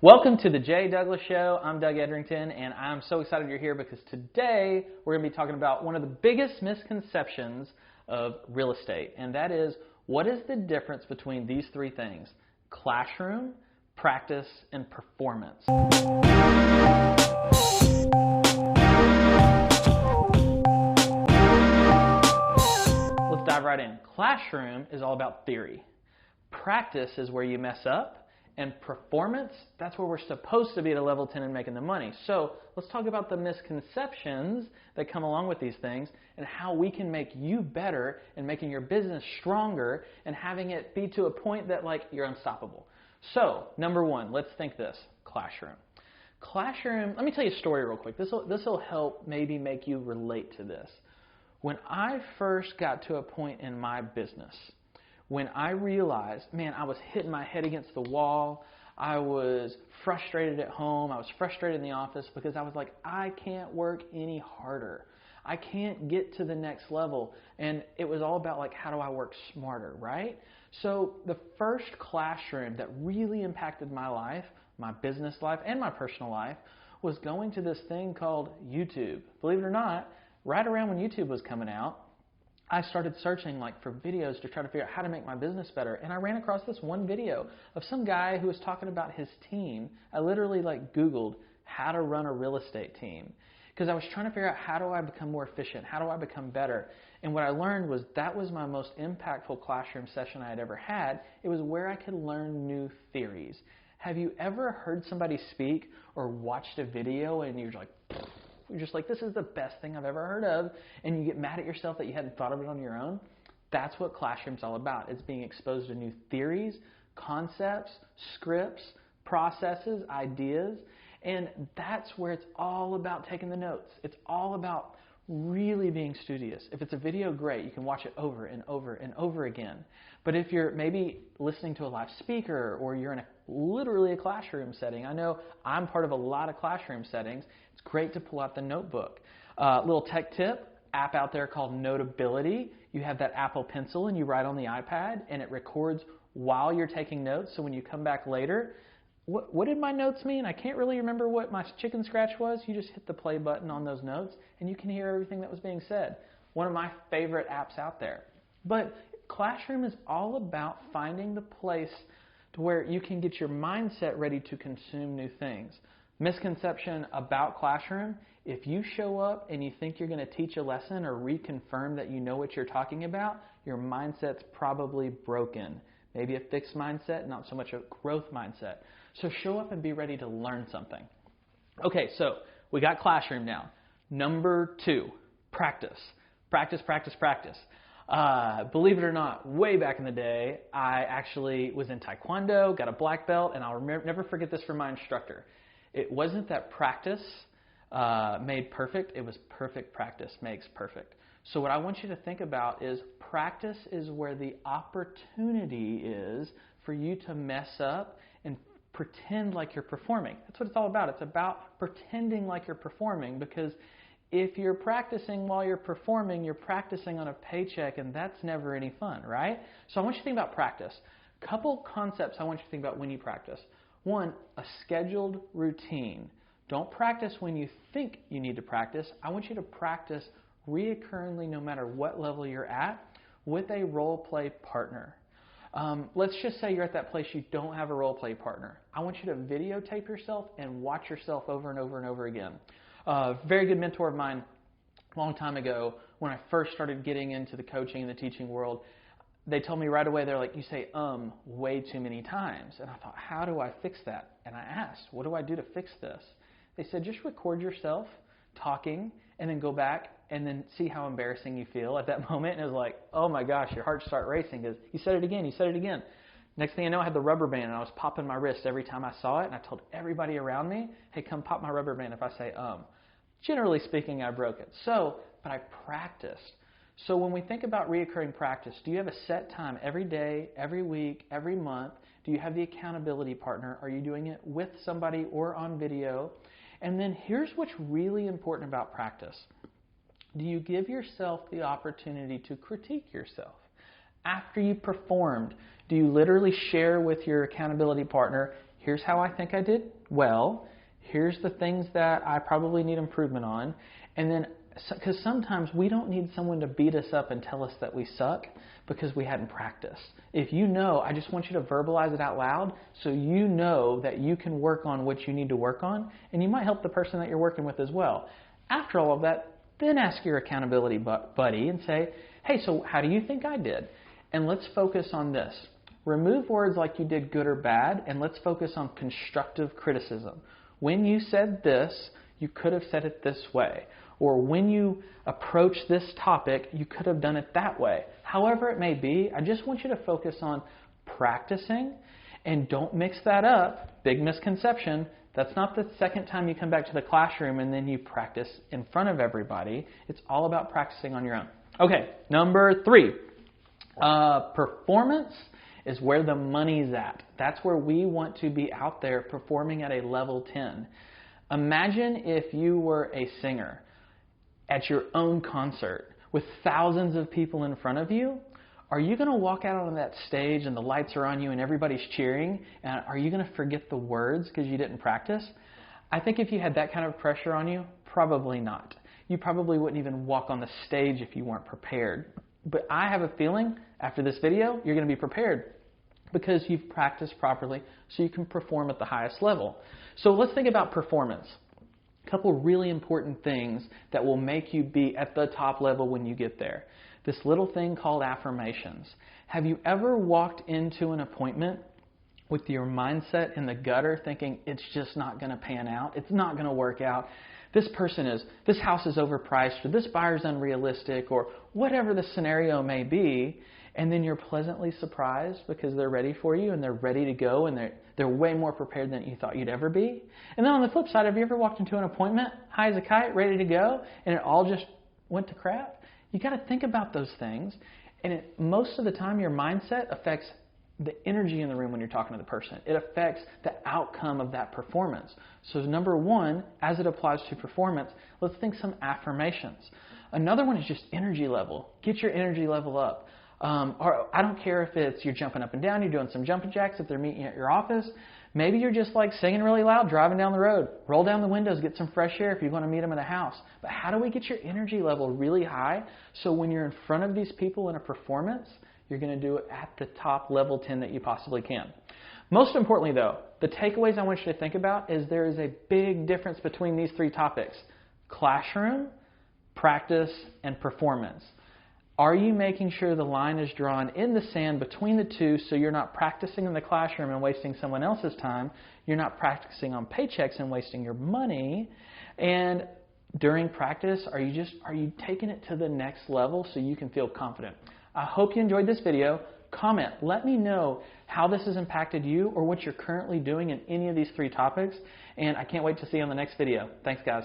Welcome to the J. Douglas Show. I'm Doug Edrington, and I'm so excited you're here because today we're going to be talking about one of the biggest misconceptions of real estate, and that is, what is the difference between these three things? Classroom, practice, and performance. Let's dive right in. Classroom is all about theory. Practice is where you mess up. And performance, that's where we're supposed to be at a level 10 and making the money. So let's talk about the misconceptions that come along with these things and how we can make you better and making your business stronger and having it be to a point that like you're unstoppable. So number one, let's think this, classroom. Classroom, let me tell you a story real quick. This will help maybe make you relate to this. When I first got to a point in my business, when I realized, man, I was hitting my head against the wall, I was frustrated at home, I was frustrated in the office because I was like, I can't work any harder. I can't get to the next level. And it was all about like, how do I work smarter, right? So the first classroom that really impacted my life, my business life, and my personal life was going to this thing called YouTube. Believe it or not, right around when YouTube was coming out, I started searching for videos to try to figure out how to make my business better. And I ran across this one video of some guy who was talking about his team. I literally Googled how to run a real estate team because I was trying to figure out how do I become more efficient? How do I become better? And what I learned was that was my most impactful classroom session I had ever had. It was where I could learn new theories. Have you ever heard somebody speak or watched a video and you're just like, this is the best thing I've ever heard of, and you get mad at yourself that you hadn't thought of it on your own? That's what Classroom's all about. It's being exposed to new theories, concepts, scripts, processes, ideas, and that's where it's all about taking the notes. It's all about really being studious. If it's a video, great. You can watch it over and over and over again. But if you're maybe listening to a live speaker or you're in literally a classroom setting, I know I'm part of a lot of classroom settings, it's great to pull out the notebook. Little tech tip, app out there called Notability. You have that Apple Pencil and you write on the iPad and it records while you're taking notes. So when you come back later, what did my notes mean? I can't really remember what my chicken scratch was. You just hit the play button on those notes and you can hear everything that was being said. One of my favorite apps out there. But Classroom is all about finding the place to where you can get your mindset ready to consume new things. Misconception about Classroom, if you show up and you think you're going to teach a lesson or reconfirm that you know what you're talking about, your mindset's probably broken. Maybe a fixed mindset, not so much a growth mindset. So show up and be ready to learn something. Okay, so we got Classroom now. Number two, practice. Practice, practice, practice. Believe it or not, way back in the day, I actually was in Taekwondo, got a black belt, and I'll never forget this from my instructor. It wasn't that practice made perfect, it was perfect practice makes perfect. So what I want you to think about is practice is where the opportunity is for you to mess up and pretend like you're performing. That's what it's all about. It's about pretending like you're performing, because if you're practicing while you're performing, you're practicing on a paycheck, and that's never any fun, right? So I want you to think about practice. Couple concepts I want you to think about when you practice. One, a scheduled routine. Don't practice when you think you need to practice. I want you to practice reoccurringly, no matter what level you're at, with a role play partner. Let's just say you're at that place you don't have a role play partner. I want you to videotape yourself and watch yourself over and over and over again. A very good mentor of mine a long time ago, when I first started getting into the coaching and the teaching world, they told me right away, they're like, you say way too many times. And I thought, how do I fix that? And I asked, what do I do to fix this? They said, just record yourself talking and then go back and then see how embarrassing you feel at that moment. And it was like, oh my gosh, your heart started racing because you said it again, you said it again. Next thing I know, I had the rubber band and I was popping my wrist every time I saw it. And I told everybody around me, hey, come pop my rubber band if I say Generally speaking, I broke it. But I practiced. So when we think about reoccurring practice, do you have a set time every day, every week, every month? Do you have the accountability partner? Are you doing it with somebody or on video? And then here's what's really important about practice. Do you give yourself the opportunity to critique yourself? After you performed, do you literally share with your accountability partner, here's how I think I did well, here's the things that I probably need improvement on, and then, because sometimes we don't need someone to beat us up and tell us that we suck because we hadn't practiced. If you know, I just want you to verbalize it out loud so you know that you can work on what you need to work on, and you might help the person that you're working with as well. After all of that, then ask your accountability buddy and say, hey, so how do you think I did? And let's focus on this. Remove words like you did good or bad, and let's focus on constructive criticism. When you said this, you could have said it this way. Or when you approach this topic, you could have done it that way. However it may be, I just want you to focus on practicing, and don't mix that up. Big misconception. That's not the second time you come back to the classroom and then you practice in front of everybody. It's all about practicing on your own. Okay, number 3. Performance is where the money's at. That's where we want to be out there performing at a level 10. Imagine if you were a singer at your own concert with thousands of people in front of you. Are you going to walk out on that stage and the lights are on you and everybody's cheering? And are you going to forget the words because you didn't practice? I think if you had that kind of pressure on you, probably not. You probably wouldn't even walk on the stage if you weren't prepared. But I have a feeling after this video, you're going to be prepared because you've practiced properly so you can perform at the highest level. So let's think about performance. A couple really important things that will make you be at the top level when you get there. This little thing called affirmations. Have you ever walked into an appointment with your mindset in the gutter thinking it's just not going to pan out, it's not going to work out, this house is overpriced, or this buyer's unrealistic, or whatever the scenario may be, and then you're pleasantly surprised because they're ready for you and they're ready to go and they're way more prepared than you thought you'd ever be? And then on the flip side, have you ever walked into an appointment, high as a kite, ready to go, and it all just went to crap? You got to think about those things, and most of the time your mindset affects the energy in the room when you're talking to the person. It affects the outcome of that performance. So number 1, as it applies to performance, let's think some affirmations. Another one is just energy level. Get your energy level up. Or I don't care if it's you're jumping up and down, you're doing some jumping jacks, if they're meeting you at your office. Maybe you're just like singing really loud, driving down the road. Roll down the windows, get some fresh air if you're going to meet them at a house. But how do we get your energy level really high so when you're in front of these people in a performance, you're going to do it at the top level 10 that you possibly can? Most importantly, though, the takeaways I want you to think about is there is a big difference between these 3 topics: classroom, practice, and performance. Are you making sure the line is drawn in the sand between the two so you're not practicing in the classroom and wasting someone else's time, you're not practicing on paychecks and wasting your money, and during practice, are you taking it to the next level so you can feel confident? I hope you enjoyed this video. Comment. Let me know how this has impacted you or what you're currently doing in any of these 3 topics, and I can't wait to see you on the next video. Thanks, guys.